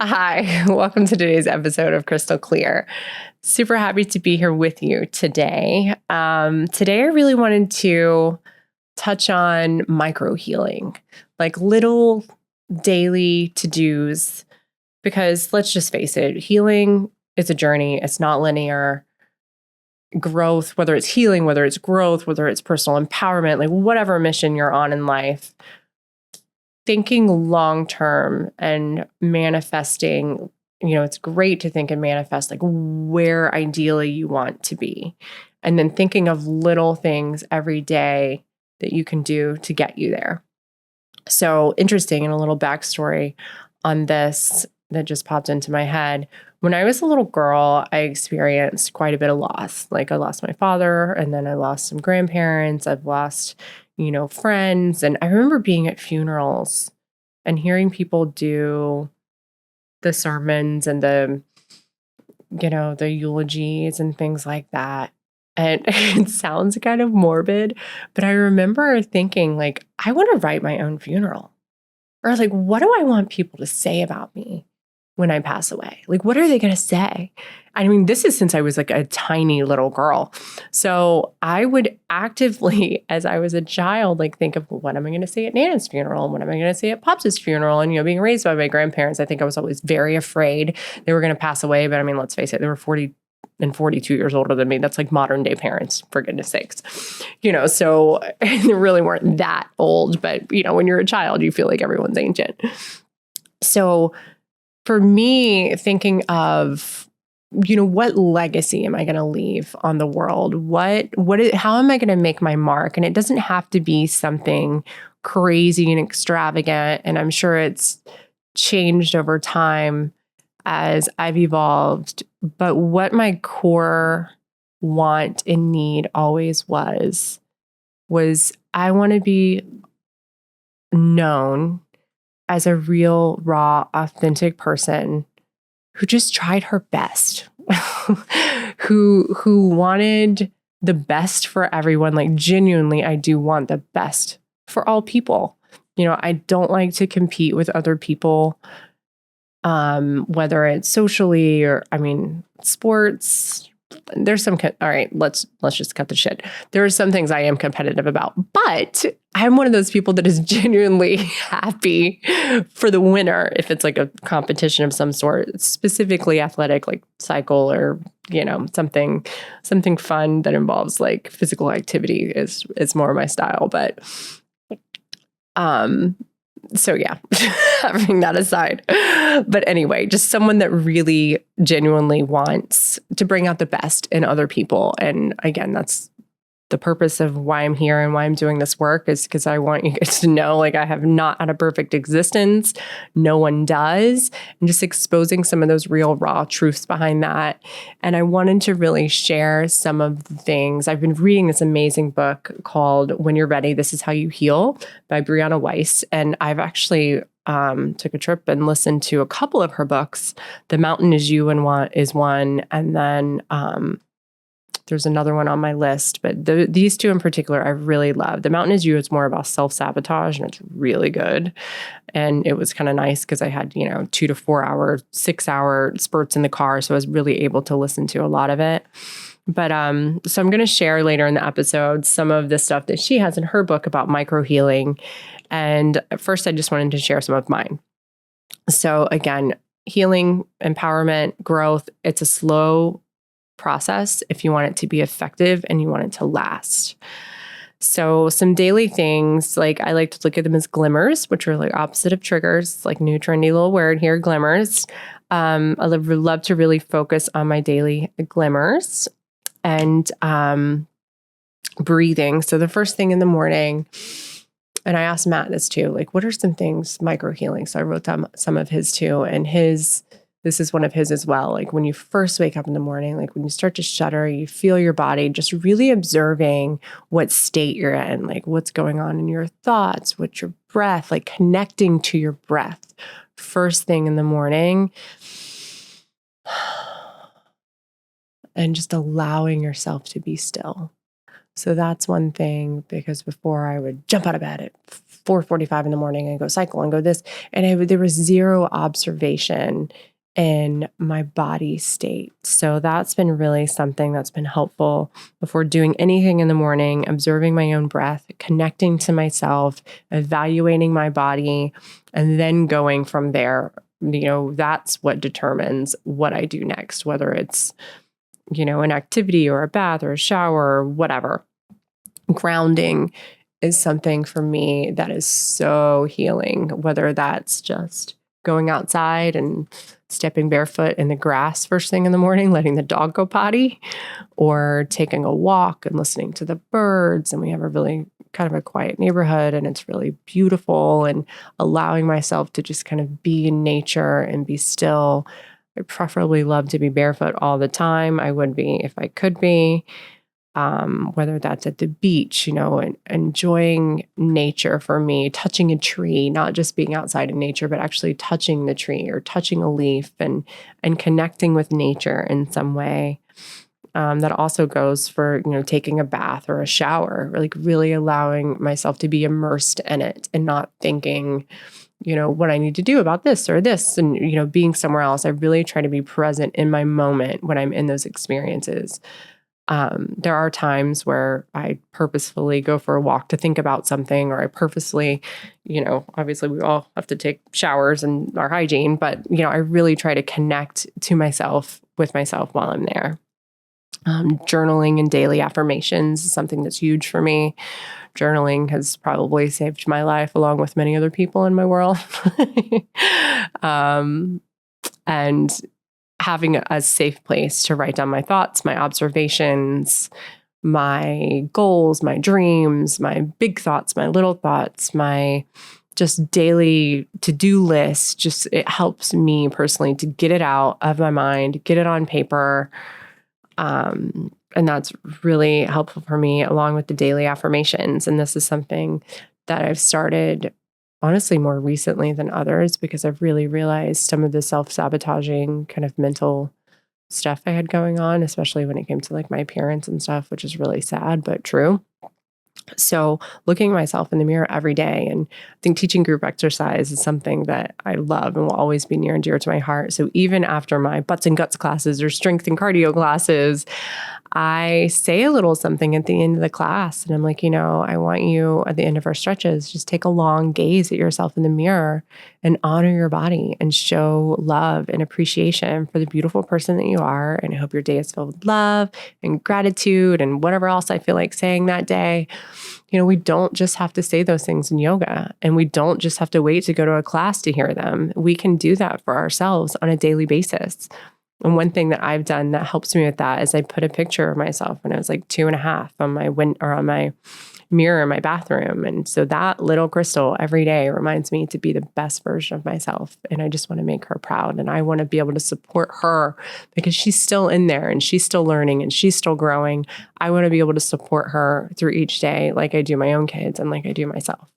Hi, welcome to today's episode of Crystal Clear. Super happy to be here with you today. Today, I really wanted to touch on micro healing, like little daily to-dos, because let's just face it, healing is a journey. It's not linear. Growth, whether it's healing, whether it's growth, whether it's personal empowerment, like whatever mission you're on in life, thinking long term and manifesting, it's great to think and manifest like where ideally you want to be. And then thinking of little things every day that you can do to get you there. So interesting, and a little backstory on this that just popped into my head. When I was a little girl, I experienced quite a bit of loss. Like I lost my father, and then I lost some grandparents. I've lost friends. And I remember being at funerals and hearing people do the sermons and the eulogies and things like that. And it sounds kind of morbid, but I remember thinking like, I want to write my own funeral. Or like, what do I want people to say about me when I pass away? Like, what are they going to say? I mean, this is since I was like a tiny little girl. So I would actively, as I was a child, like think of what am I going to say at Nana's funeral? And what am I going to say at Pop's funeral? And, being raised by my grandparents, I think I was always very afraid they were going to pass away. But I mean, let's face it, they were 40 and 42 years older than me. That's like modern day parents, for goodness sakes. So they really weren't that old. But, when you're a child, you feel like everyone's ancient. So for me, thinking of, what legacy am I going to leave on the world? How am I going to make my mark? And it doesn't have to be something crazy and extravagant. And I'm sure it's changed over time as I've evolved. But what my core want and need always was I want to be known as a real, raw, authentic person who just tried her best, who wanted the best for everyone. Like genuinely, I do want the best for all people. I don't like to compete with other people, whether it's socially or, sports. There's some, all right, let's just cut the shit. There are some things I am competitive about, but I'm one of those people that is genuinely happy for the winner if it's like a competition of some sort, specifically athletic, like cycle or, something fun that involves like physical activity is more my style. But, so yeah, having that aside. But anyway, just someone that really genuinely wants to bring out the best in other people. And again, that's the purpose of why I'm here and why I'm doing this work, is because I want you guys to know, like, I have not had a perfect existence. No one does. And just exposing some of those real raw truths behind that. And I wanted to really share some of the things. I've been reading this amazing book called When You're Ready, This Is How You Heal by Brianna Weist. And I've actually took a trip and listened to a couple of her books. The Mountain Is You is one. And then there's another one on my list, but these two in particular, I really love. The Mountain Is You, it's more about self-sabotage, and it's really good. And it was kind of nice because I had, 2 to 4 hour, 6 hour spurts in the car. So I was really able to listen to a lot of it. But so I'm going to share later in the episode some of the stuff that she has in her book about micro healing. And first, I just wanted to share some of mine. So again, healing, empowerment, growth, it's a slow process if you want it to be effective and you want it to last. So some daily things, like I like to look at them as glimmers, which are like opposite of triggers, like new trendy little word here, glimmers. I would love to really focus on my daily glimmers and breathing. So the first thing in the morning, and I asked Matt this too, like, what are some things micro healing? So I wrote down some of his too, and this is one of his as well. Like when you first wake up in the morning, like when you start to shudder, you feel your body, just really observing what state you're in, like what's going on in your thoughts, what's your breath, like connecting to your breath first thing in the morning. And just allowing yourself to be still. So that's one thing, because before I would jump out of bed at 4:45 in the morning and go cycle and go this. And there was zero observation in my body state. So that's been really something that's been helpful before doing anything in the morning, observing my own breath, connecting to myself, evaluating my body, and then going from there. That's what determines what I do next, whether it's, an activity or a bath or a shower or whatever. Grounding is something for me that is so healing, whether that's just going outside and stepping barefoot in the grass first thing in the morning, letting the dog go potty, or taking a walk and listening to the birds. And we have a really kind of a quiet neighborhood and it's really beautiful, and allowing myself to just kind of be in nature and be still. I preferably love to be barefoot all the time. I would be if I could be. Whether that's at the beach, and enjoying nature for me, touching a tree, not just being outside in nature, but actually touching the tree or touching a leaf and connecting with nature in some way. That also goes for, taking a bath or a shower, like really allowing myself to be immersed in it and not thinking, what I need to do about this or this and, being somewhere else. I really try to be present in my moment when I'm in those experiences. There are times where I purposefully go for a walk to think about something, or I purposely, obviously we all have to take showers and our hygiene, but, I really try to connect to myself with myself while I'm there. Journaling and daily affirmations is something that's huge for me. Journaling has probably saved my life along with many other people in my world. And having a safe place to write down my thoughts, my observations, my goals, my dreams, my big thoughts, my little thoughts, my just daily to-do list. Just it helps me personally to get it out of my mind, get it on paper. And that's really helpful for me, along with the daily affirmations. And this is something that I've started honestly more recently than others, because I've really realized some of the self-sabotaging kind of mental stuff I had going on, especially when it came to like my appearance and stuff, which is really sad, but true. So looking at myself in the mirror every day, and I think teaching group exercise is something that I love and will always be near and dear to my heart. So even after my butts and guts classes or strength and cardio classes, I say a little something at the end of the class. And I'm like, I want you at the end of our stretches, just take a long gaze at yourself in the mirror and honor your body and show love and appreciation for the beautiful person that you are. And I hope your day is filled with love and gratitude and whatever else I feel like saying that day. We don't just have to say those things in yoga, and we don't just have to wait to go to a class to hear them. We can do that for ourselves on a daily basis. And one thing that I've done that helps me with that is I put a picture of myself when I was like 2.5 on my mirror in my bathroom. And so that little crystal every day reminds me to be the best version of myself. And I just want to make her proud. And I want to be able to support her because she's still in there and she's still learning and she's still growing. I want to be able to support her through each day like I do my own kids and like I do myself.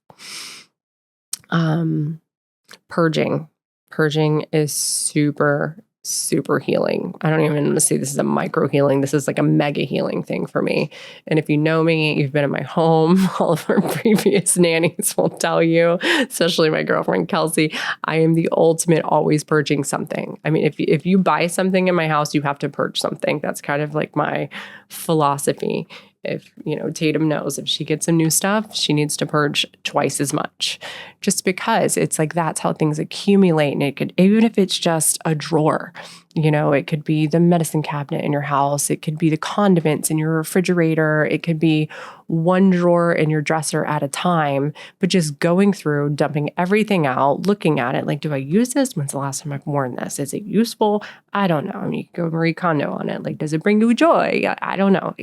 Purging. Purging is super healing. I don't even want to say this is a micro healing. This is like a mega healing thing for me. And if you know me, you've been in my home, all of our previous nannies will tell you, especially my girlfriend, Kelsey, I am the ultimate always purging something. I mean, if you buy something in my house, you have to purge something. That's kind of like my philosophy. If, Tatum knows if she gets some new stuff, she needs to purge twice as much, just because it's like, that's how things accumulate. And it could, even if it's just a drawer, it could be the medicine cabinet in your house. It could be the condiments in your refrigerator. It could be one drawer in your dresser at a time, but just going through, dumping everything out, looking at it. Like, do I use this? When's the last time I've worn this? Is it useful? I don't know. I mean, you can go Marie Kondo on it. Like, does it bring you joy? I don't know.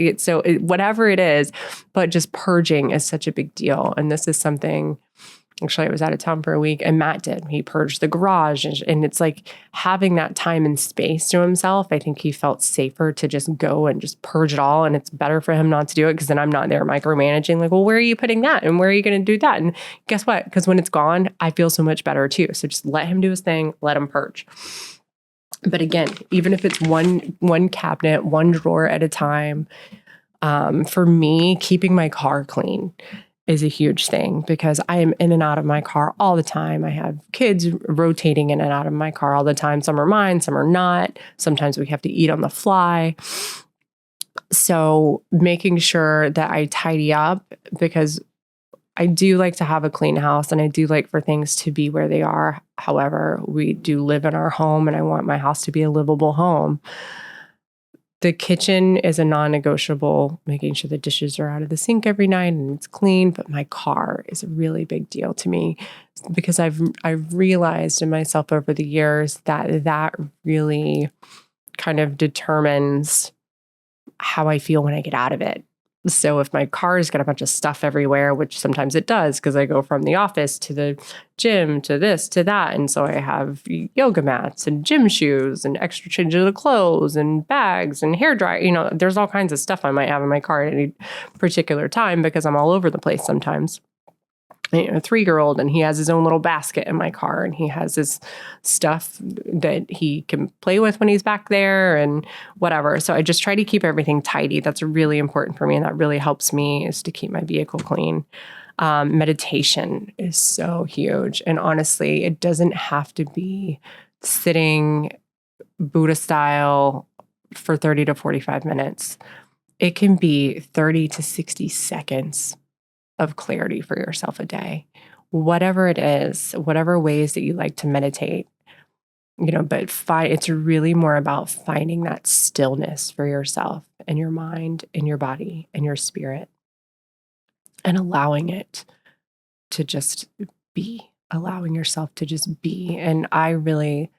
Whatever it is, but just purging is such a big deal. And this is something, actually, I was out of town for a week and Matt did. He purged the garage. And it's like having that time and space to himself. I think he felt safer to just go and just purge it all. And it's better for him not to do it because then I'm not there micromanaging. Like, well, where are you putting that? And where are you going to do that? And guess what? Because when it's gone, I feel so much better too. So just let him do his thing. Let him purge. But again, even if it's one cabinet, one drawer at a time, for me, keeping my car clean is a huge thing because I am in and out of my car all the time. I have kids rotating in and out of my car all the time. Some are mine, some are not. Sometimes we have to eat on the fly. So making sure that I tidy up, because I do like to have a clean house and I do like for things to be where they are. However, we do live in our home and I want my house to be a livable home. The kitchen is a non-negotiable, making sure the dishes are out of the sink every night and it's clean. But my car is a really big deal to me because I've realized in myself over the years that really kind of determines how I feel when I get out of it. So if my car's got a bunch of stuff everywhere, which sometimes it does because I go from the office to the gym to this to that. And so I have yoga mats and gym shoes and extra changes of clothes and bags and hair dryer. There's all kinds of stuff I might have in my car at any particular time because I'm all over the place sometimes. A 3-year-old and he has his own little basket in my car and he has his stuff that he can play with when he's back there and whatever. So I just try to keep everything tidy. That's really important for me. And that really helps me is to keep my vehicle clean. Meditation is so huge. And honestly, it doesn't have to be sitting Buddha style for 30 to 45 minutes. It can be 30 to 60 seconds of clarity for yourself a day, whatever it is, whatever ways that you like to meditate, but it's really more about finding that stillness for yourself and your mind and your body and your spirit and allowing it to just be, allowing yourself to just be. And I really,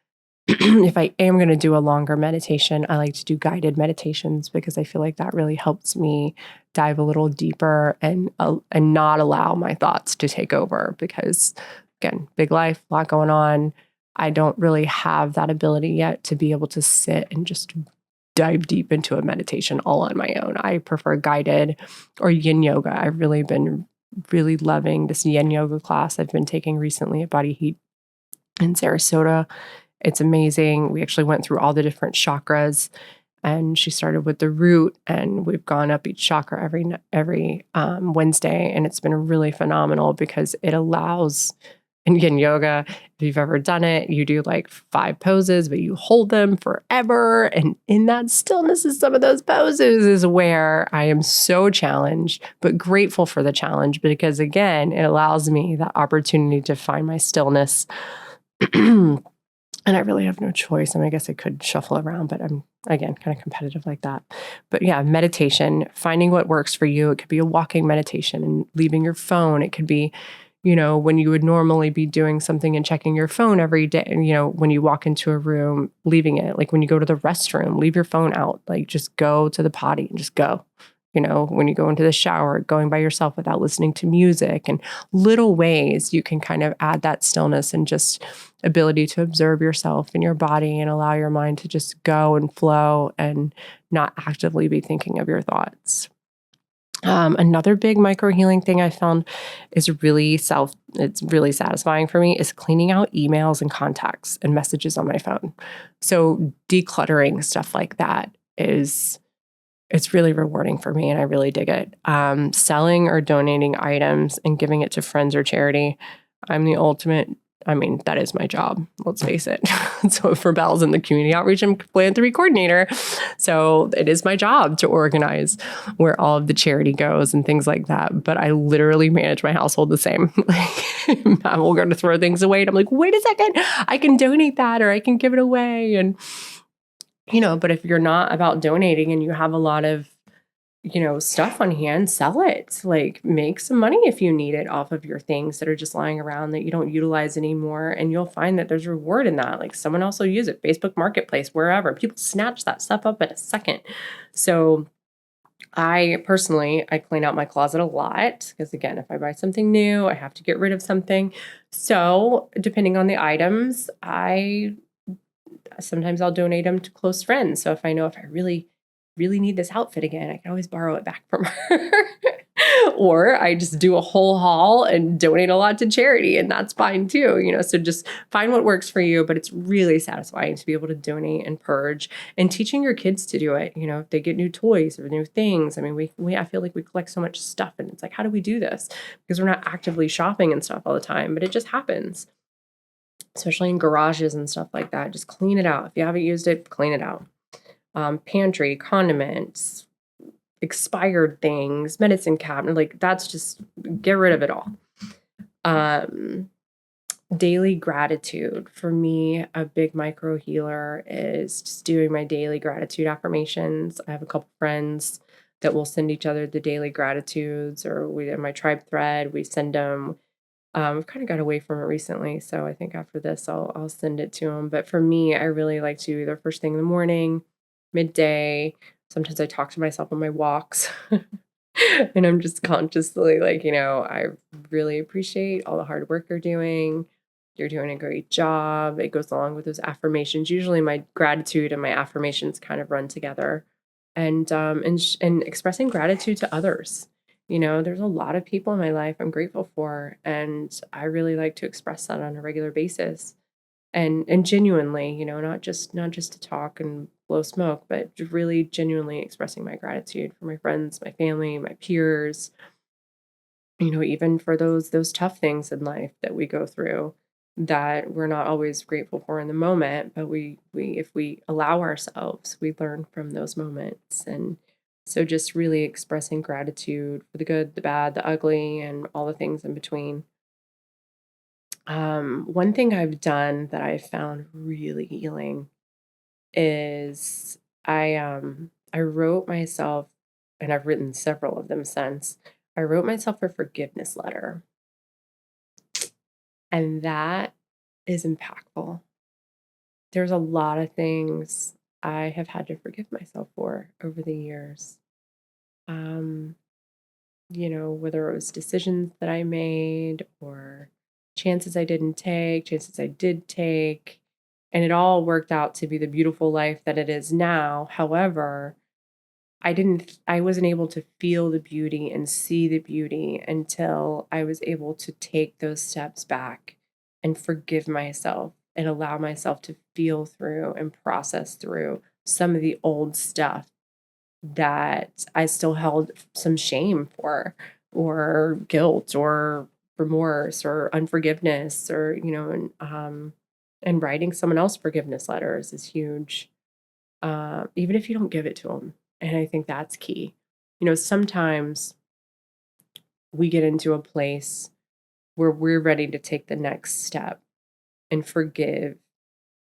if I am going to do a longer meditation, I like to do guided meditations because I feel like that really helps me dive a little deeper and not allow my thoughts to take over because, again, big life, a lot going on. I don't really have that ability yet to be able to sit and just dive deep into a meditation all on my own. I prefer guided or yin yoga. I've really been really loving this yin yoga class I've been taking recently at Body Heat in Sarasota. It's amazing. We actually went through all the different chakras and she started with the root and we've gone up each chakra every Wednesday. And it's been really phenomenal because it allows, in yin yoga, if you've ever done it, you do like 5 poses, but you hold them forever. And in that stillness of some of those poses is where I am so challenged, but grateful for the challenge because again, it allows me that opportunity to find my stillness. And I really have no choice. I mean, I guess I could shuffle around, but I'm, again, kind of competitive like that. But yeah, meditation, finding what works for you. It could be a walking meditation and leaving your phone. It could be, when you would normally be doing something and checking your phone every day, when you walk into a room, leaving it. Like when you go to the restroom, leave your phone out. Like just go to the potty and just go. When you go into the shower, going by yourself without listening to music and little ways you can kind of add that stillness and just ability to observe yourself and your body and allow your mind to just go and flow and not actively be thinking of your thoughts. Another big micro healing thing I found is it's really satisfying for me is cleaning out emails and contacts and messages on my phone. So decluttering stuff like that it's really rewarding for me and I really dig it. Selling or donating items and giving it to friends or charity. I'm the ultimate, that is my job, let's face it. So for Belle's in the community outreach and philanthropy coordinator. So it is my job to organize where all of the charity goes and things like that. But I literally manage my household the same. Like Mom will go to throw things away and I'm like, wait a second, I can donate that or I can give it away. And but if you're not about donating and you have a lot of, stuff on hand, sell it. Like make some money if you need it off of your things that are just lying around that you don't utilize anymore. And you'll find that there's reward in that. Like someone else will use it, Facebook Marketplace, wherever. People snatch that stuff up in a second. So I clean out my closet a lot because again, if I buy something new, I have to get rid of something. So depending on the items, sometimes I'll donate them to close friends. So if I know if I really, really need this outfit again, I can always borrow it back from her. Or I just do a whole haul and donate a lot to charity, and that's fine too, so just find what works for you. But it's really satisfying to be able to donate and purge, and teaching your kids to do it. If they get new toys or new things. I mean, I feel like we collect so much stuff, and it's like, how do we do this? Because we're not actively shopping and stuff all the time, but it just happens, especially in garages and stuff like that. Just clean it out. If you haven't used it, clean it out. Pantry, condiments, expired things, medicine cabinet, like that's just, get rid of it all. Daily gratitude. For me, a big micro healer is just doing my daily gratitude affirmations. I have a couple friends that will send each other the daily gratitudes, or we in my tribe thread, we send them. I've kind of got away from it recently, so I think after this I'll send it to them. But for me, I really like to either first thing in the morning, midday. Sometimes I talk to myself on my walks. And I'm just consciously like, I really appreciate all the hard work you're doing. You're doing a great job. It goes along with those affirmations. Usually my gratitude and my affirmations kind of run together. And expressing gratitude to others. There's a lot of people in my life I'm grateful for, and I really like to express that on a regular basis. And genuinely, not just to talk and blow smoke, but really genuinely expressing my gratitude for my friends, my family, my peers, even for those tough things in life that we go through that we're not always grateful for in the moment, but we if we allow ourselves, we learn from those moments. And so just really expressing gratitude for the good, the bad, the ugly, and all the things in between. One thing I've done that I found really healing is I wrote myself, and I've written several of them since. I wrote myself a forgiveness letter, and that is impactful. There's a lot of things I have had to forgive myself for over the years. Um, whether it was decisions that I made or chances I didn't take, chances I did take, and it all worked out to be the beautiful life that it is now. However, I wasn't able to feel the beauty and see the beauty until I was able to take those steps back and forgive myself and allow myself to feel through and process through some of the old stuff that I still held some shame for, or guilt, or remorse, or unforgiveness, or, and writing someone else forgiveness letters is huge. Even if you don't give it to them. And I think that's key. Sometimes we get into a place where we're ready to take the next step and forgive,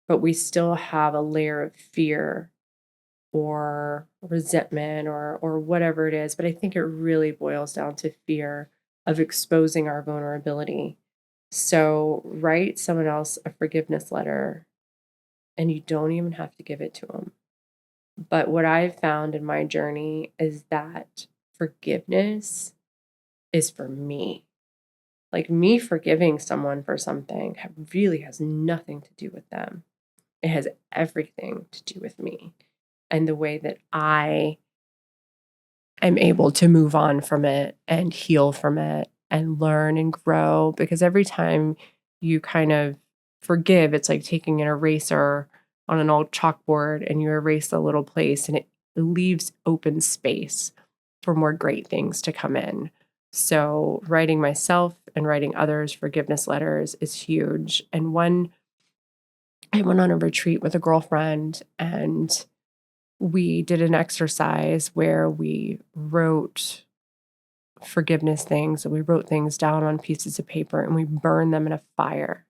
but we still have a layer of fear or resentment or whatever it is. But I think it really boils down to fear of exposing our vulnerability. So write someone else a forgiveness letter, and you don't even have to give it to them. But what I've found in my journey is that forgiveness is for me. Like, me forgiving someone for something really has nothing to do with them. It has everything to do with me and the way that I am able to move on from it and heal from it and learn and grow. Because every time you kind of forgive, it's like taking an eraser on an old chalkboard and you erase a little place, and it leaves open space for more great things to come in. So writing myself and writing others forgiveness letters is huge. And I went on a retreat with a girlfriend, and we did an exercise where we wrote forgiveness things, and we wrote things down on pieces of paper and we burned them in a fire.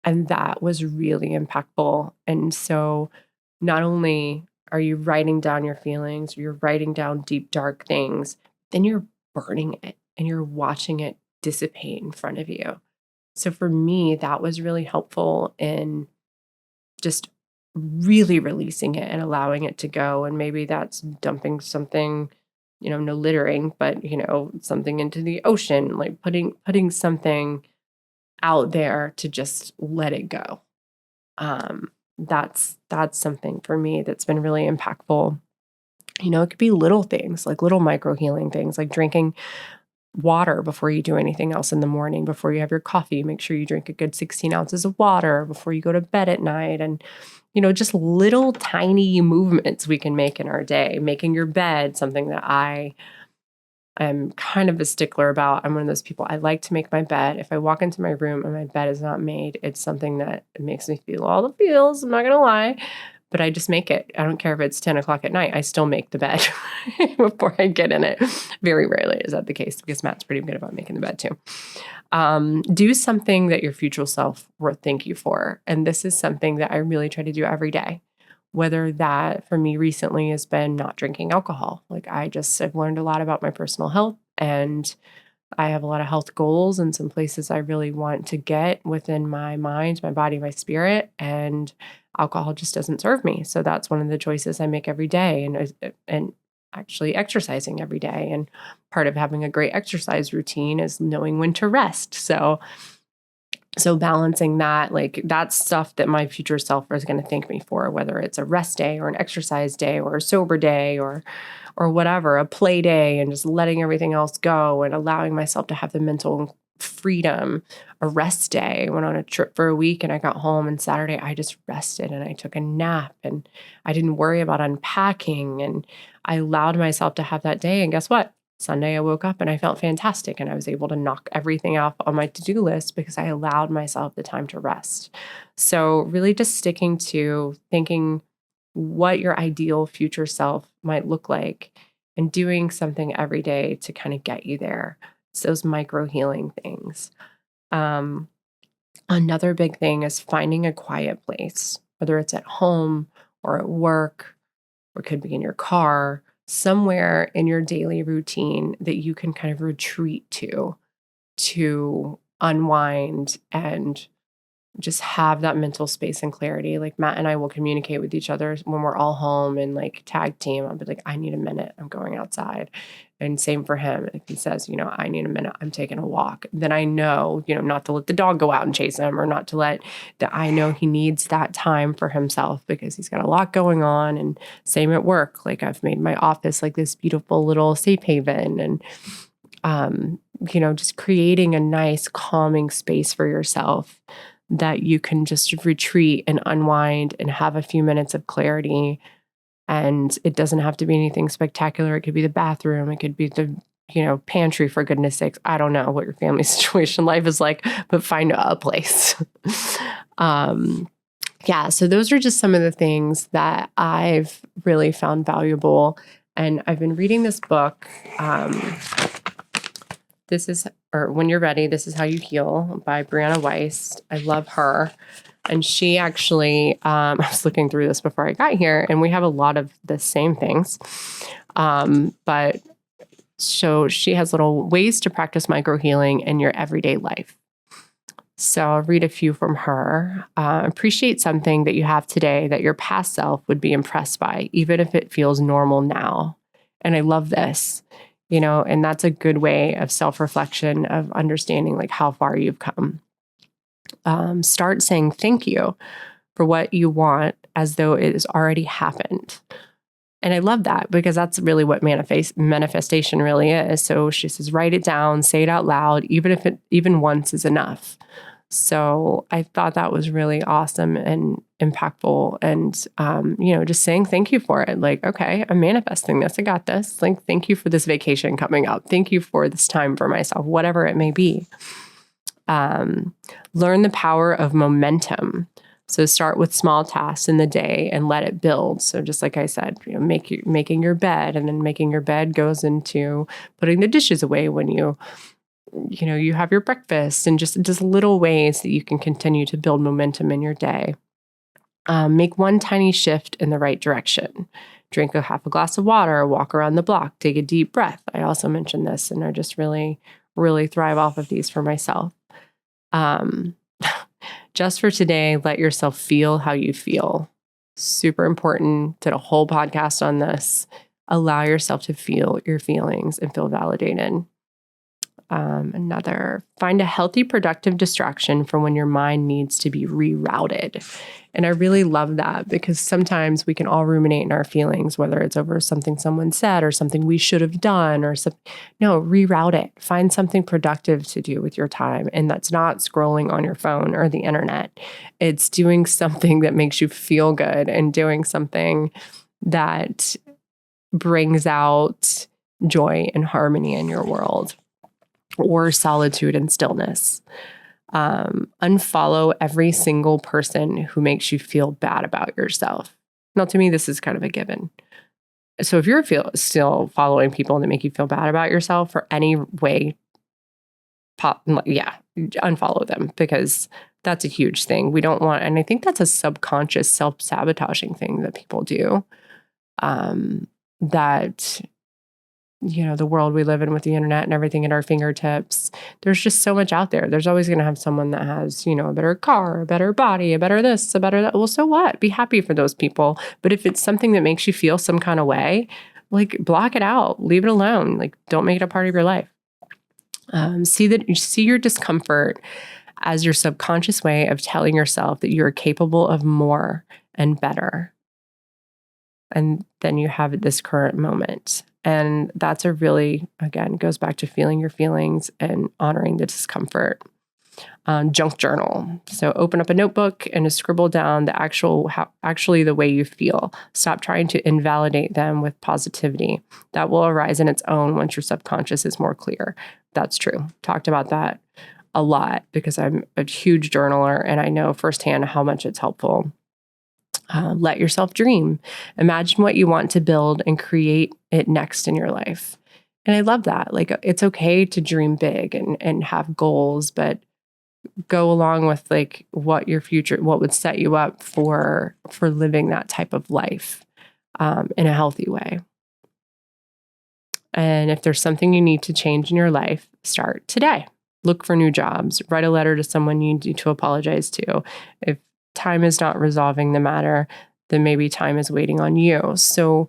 And that was really impactful. And so not only are you writing down your feelings, you're writing down deep, dark things, then you're burning it and you're watching it dissipate in front of you. So for me, that was really helpful in just really releasing it and allowing it to go. And maybe that's dumping something, no littering, but, something into the ocean, like putting something out there to just let it go. That's something for me that's been really impactful. It could be little things, like little micro healing things, like drinking water before you do anything else in the morning. Before you have your coffee, make sure you drink a good 16 ounces of water before you go to bed at night. And, just little tiny movements we can make in our day. Making your bed, something that I'm kind of a stickler about. I'm one of those people, I like to make my bed. If I walk into my room and my bed is not made, it's something that makes me feel all the feels. I'm not going to lie. But I just make it. I don't care if it's 10 o'clock at night. I still make the bed before I get in it. Very rarely is that the case because Matt's pretty good about making the bed too. Do something that your future self will thank you for. And this is something that I really try to do every day. Whether that for me recently has been not drinking alcohol. Like I've learned a lot about my personal health, and I have a lot of health goals and some places I really want to get within my mind, my body, my spirit, and alcohol just doesn't serve me. So that's one of the choices I make every day, and actually exercising every day. And part of having a great exercise routine is knowing when to rest. So balancing that, like that's stuff that my future self is going to thank me for, whether it's a rest day or an exercise day or a sober day or whatever, a play day, and just letting everything else go and allowing myself to have the mental freedom. A rest day. I went on a trip for a week and I got home, and Saturday I just rested and I took a nap and I didn't worry about unpacking, and I allowed myself to have that day. And guess what? Sunday I woke up and I felt fantastic, and I was able to knock everything off on my to-do list because I allowed myself the time to rest. So really just sticking to thinking what your ideal future self might look like and doing something every day to kind of get you there. It's those micro healing things. Another big thing is finding a quiet place, whether it's at home or at work, or it could be in your car, somewhere in your daily routine that you can kind of retreat to unwind and just have that mental space and clarity. Like Matt and I will communicate with each other when we're all home and like tag team. I'll be like, I need a minute. I'm going outside. And same for him. If he says, I need a minute, I'm taking a walk, then I know, not to let the dog go out and chase him, or not to let that. I know he needs that time for himself because he's got a lot going on. And same at work. Like I've made my office like this beautiful little safe haven, and just creating a nice calming space for yourself that you can just retreat and unwind and have a few minutes of clarity. And it doesn't have to be anything spectacular. It could be the bathroom. It could be the, pantry, for goodness sakes. I don't know what your family situation life is like, but find a place. So those are just some of the things that I've really found valuable. And I've been reading this book. When You're Ready, This Is How You Heal by Brianna Weist. I love her. And she actually, I was looking through this before I got here, and we have a lot of the same things. So she has little ways to practice microhealing in your everyday life. So I'll read a few from her. Appreciate something that you have today that your past self would be impressed by, even if it feels normal now. And I love this. And that's a good way of self-reflection, of understanding like how far you've come. Start saying thank you for what you want as though it has already happened. And I love that because that's really what manifestation really is. So she says, write it down, say it out loud, even once is enough. So I thought that was really awesome and impactful. And, just saying thank you for it. Like, okay, I'm manifesting this. I got this. Like, thank you for this vacation coming up. Thank you for this time for myself, whatever it may be. Learn the power of momentum. So start with small tasks in the day and let it build. So just like I said, making your bed, and then making your bed goes into putting the dishes away when you have your breakfast, and just little ways that you can continue to build momentum in your day. Make one tiny shift in the right direction. Drink half a glass of water, walk around the block, take a deep breath. I also mentioned this, and I just really, really thrive off of these for myself. Just for today, let yourself feel how you feel. Super important. Did a whole podcast on this. Allow yourself to feel your feelings and feel validated. Another, find a healthy, productive distraction from when your mind needs to be rerouted. And I really love that because sometimes we can all ruminate in our feelings, whether it's over something someone said or something we should have done or something. No, reroute it. Find something productive to do with your time. And that's not scrolling on your phone or the internet. It's doing something that makes you feel good and doing something that brings out joy and harmony in your world, or solitude and stillness. Unfollow every single person who makes you feel bad about yourself. Now, to me, this is kind of a given. So if you're still following people that make you feel bad about yourself for any way, unfollow them, because that's a huge thing. We don't want, and I think that's a subconscious self-sabotaging thing that people do. That the world we live in with the internet and everything at our fingertips, there's just so much out there. There's always going to have someone that has, a better car, a better body, a better this, a better that. Well, so what? Be happy for those people. But if it's something that makes you feel some kind of way, block it out, leave it alone. Don't make it a part of your life. See your discomfort as your subconscious way of telling yourself that you're capable of more and better. And then you have this current moment. And that's again, goes back to feeling your feelings and honoring the discomfort. Junk journal. So open up a notebook and scribble down actually the way you feel. Stop trying to invalidate them with positivity. That will arise in its own once your subconscious is more clear. That's true. Talked about that a lot because I'm a huge journaler and I know firsthand how much it's helpful. Let yourself dream. Imagine what you want to build and create it next in your life. And I love that. It's okay to dream big and have goals, but go along with what would set you up for living that type of life in a healthy way. And if there's something you need to change in your life, start today. Look for new jobs. Write a letter to someone you need to apologize to. If time is not resolving the matter, then maybe time is waiting on you. So,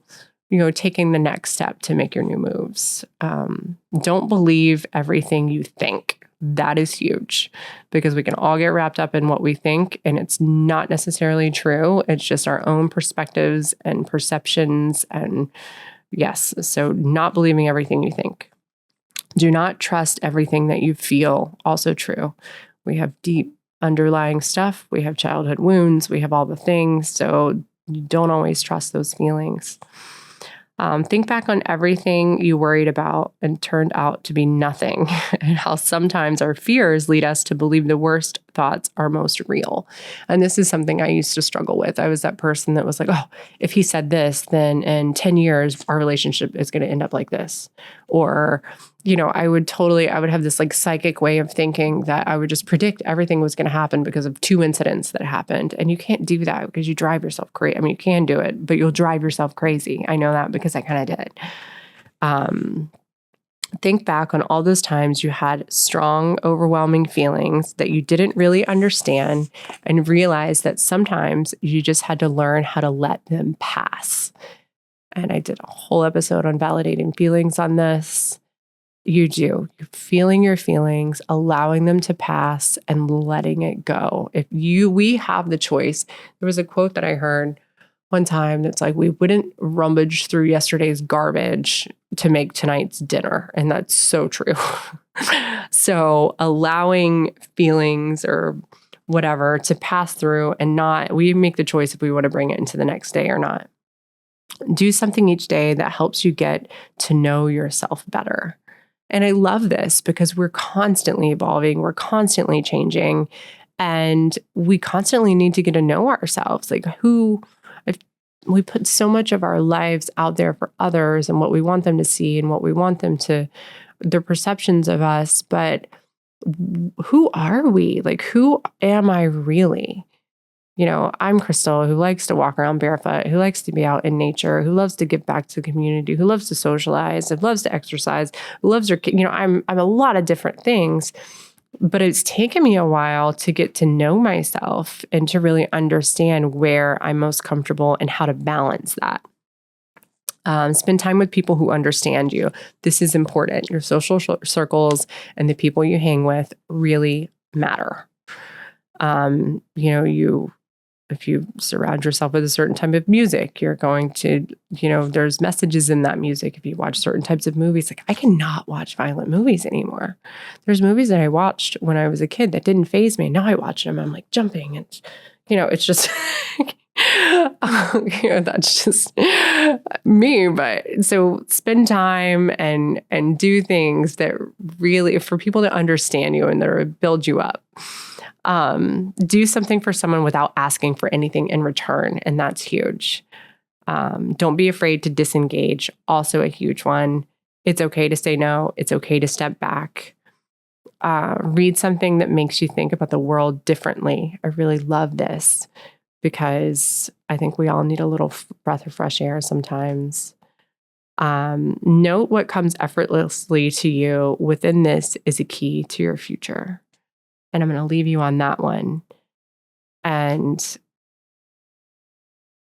taking the next step to make your new moves. Don't believe everything you think. That is huge because we can all get wrapped up in what we think and it's not necessarily true. It's just our own perspectives and perceptions. And yes, so not believing everything you think. Do not trust everything that you feel. Also true. We have deep underlying stuff. We have childhood wounds. We have all the things. So you don't always trust those feelings. Think back on everything you worried about and turned out to be nothing, and how sometimes our fears lead us to believe the worst thoughts are most real. And this is something I used to struggle with. I was that person that was like, oh, if he said this, then in 10 years, our relationship is going to end up like this. Or, I would have this psychic way of thinking that I would just predict everything was going to happen because of 2 incidents that happened. And you can't do that because you drive yourself crazy. I mean, you can do it, but you'll drive yourself crazy. I know that because I kind of did. Think back on all those times you had strong, overwhelming feelings that you didn't really understand and realize that sometimes you just had to learn how to let them pass. And I did a whole episode on validating feelings on this. You're feeling your feelings, allowing them to pass and letting it go. We have the choice. There was a quote that I heard one time that's we wouldn't rummage through yesterday's garbage to make tonight's dinner. And that's so true. So allowing feelings or whatever to pass through and we make the choice if we want to bring it into the next day or not. Do something each day that helps you get to know yourself better. And I love this because we're constantly evolving, we're constantly changing, and we constantly need to get to know ourselves. If we put so much of our lives out there for others and what we want them to see and what we want them to, their perceptions of us, but who are we? Who am I really? I'm Crystal, who likes to walk around barefoot, who likes to be out in nature, who loves to give back to the community, who loves to socialize, who loves to exercise, who loves her, I'm a lot of different things, but it's taken me a while to get to know myself and to really understand where I'm most comfortable and how to balance that. Spend time with people who understand you. This is important. Your social circles and the people you hang with really matter. If you surround yourself with a certain type of music, you're going to, there's messages in that music. If you watch certain types of movies, like I cannot watch violent movies anymore. There's movies that I watched when I was a kid that didn't faze me. Now I watch them, I'm like jumping and, it's just, that's just me. But so spend time and do things that really, for people to understand you and that build you up. Do something for someone without asking for anything in return. And that's huge. Don't be afraid to disengage. Also a huge one. It's okay to say no. It's okay to step back. Read something that makes you think about the world differently. I really love this because I think we all need a little breath of fresh air sometimes. Note what comes effortlessly to you within this is a key to your future. And I'm going to leave you on that one. And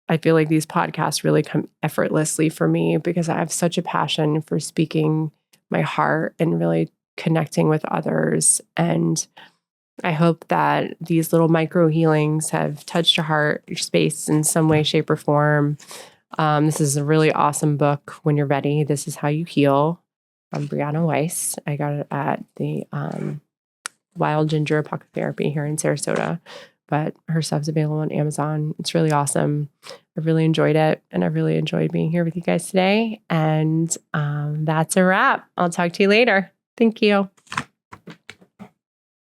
I feel like these podcasts really come effortlessly for me because I have such a passion for speaking my heart and really connecting with others. And I hope that these little micro healings have touched your heart, your space in some way, shape, or form. This is a really awesome book. When you're ready, This Is How You Heal from Brianna Weist. I got it at the Wild Ginger Apothecary here in Sarasota, but her stuff's available on Amazon. It's really awesome. I really enjoyed it, and I really enjoyed being here with you guys today. And that's a wrap. I'll talk to you later. Thank you.